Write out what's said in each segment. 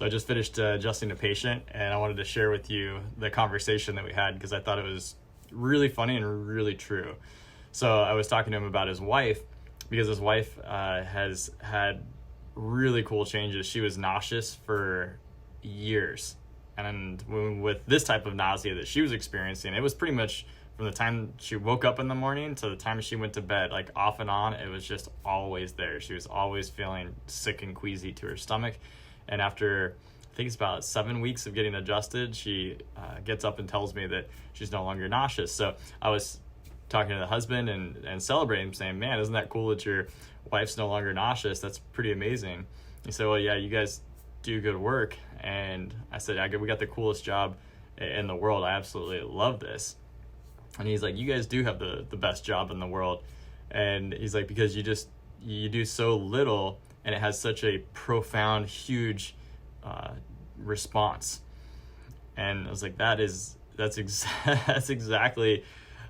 So I just finished adjusting a patient, and I wanted to share with you the conversation that we had because I thought it was really funny and really true. So I was talking to him about his wife because his wife has had really cool changes. She was nauseous for years. And with this type of nausea that she was experiencing, it was pretty much from the time she woke up in the morning to the time she went to bed, like off and on, it was just always there. She was always feeling sick and queasy to her stomach. And after, I think it's about 7 weeks of getting adjusted, she gets up and tells me that she's no longer nauseous. So I was talking to the husband and celebrating, saying, man, isn't that cool that your wife's no longer nauseous? That's pretty amazing. He said, well, yeah, you guys do good work. And I said, we got the coolest job in the world. I absolutely love this. And he's like, you guys do have the best job in the world. And he's like, because you do so little and it has such a profound, huge response. And I was like, that's exactly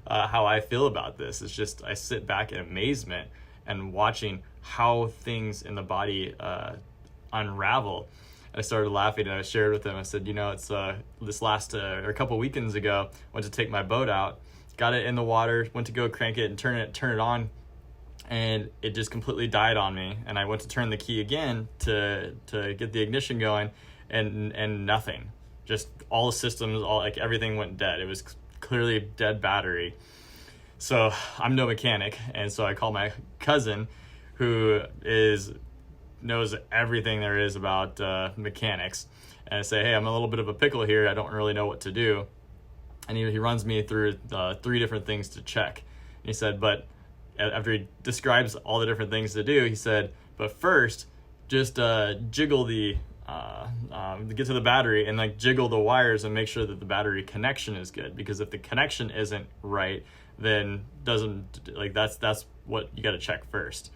how I feel about this. It's just, I sit back in amazement and watching how things in the body unravel. I started laughing and I shared with him. I said, it's this last or a couple weekends ago, went to take my boat out, got it in the water, went to go crank it and turn it on, and it just completely died on me. And I went to turn the key again to get the ignition going, and nothing. Just all the systems, everything went dead. It was clearly dead battery. So I'm no mechanic, and so I call my cousin, who knows everything there is about mechanics, and I say, hey, I'm a little bit of a pickle here. I don't really know what to do. And he runs me through 3 different things to check. And he said, but after he describes all the different things to do, he said, but first, just jiggle get to the battery and jiggle the wires and make sure that the battery connection is good. Because if the connection isn't right, then that's what you got to check first.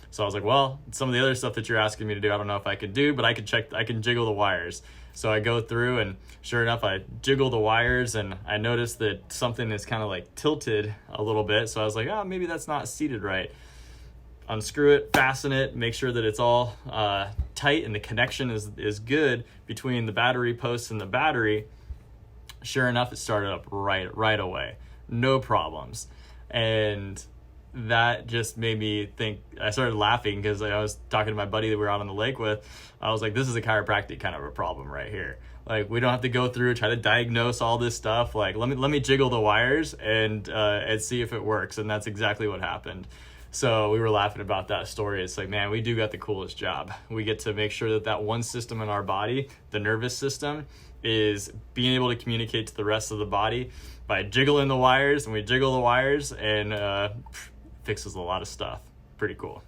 So I was like, well, some of the other stuff that you're asking me to do, I don't know if I could do, but I can jiggle the wires. So I go through, and sure enough, I jiggle the wires, and I noticed that something is kind of tilted a little bit. So I was like, oh, maybe that's not seated right. Unscrew it, fasten it, make sure that it's all tight and the connection is good between the battery posts and the battery. Sure enough, it started up right away. No problems. And that just made me think. I started laughing because I was talking to my buddy that we were out on the lake with. I was like, this is a chiropractic kind of a problem right here. We don't have to go through, try to diagnose all this stuff. Let me jiggle the wires and see if it works. And that's exactly what happened. So we were laughing about that story. It's like, man, we do got the coolest job. We get to make sure that one system in our body, the nervous system, is being able to communicate to the rest of the body by jiggling the wires. And we jiggle the wires, and fixes a lot of stuff. Pretty cool.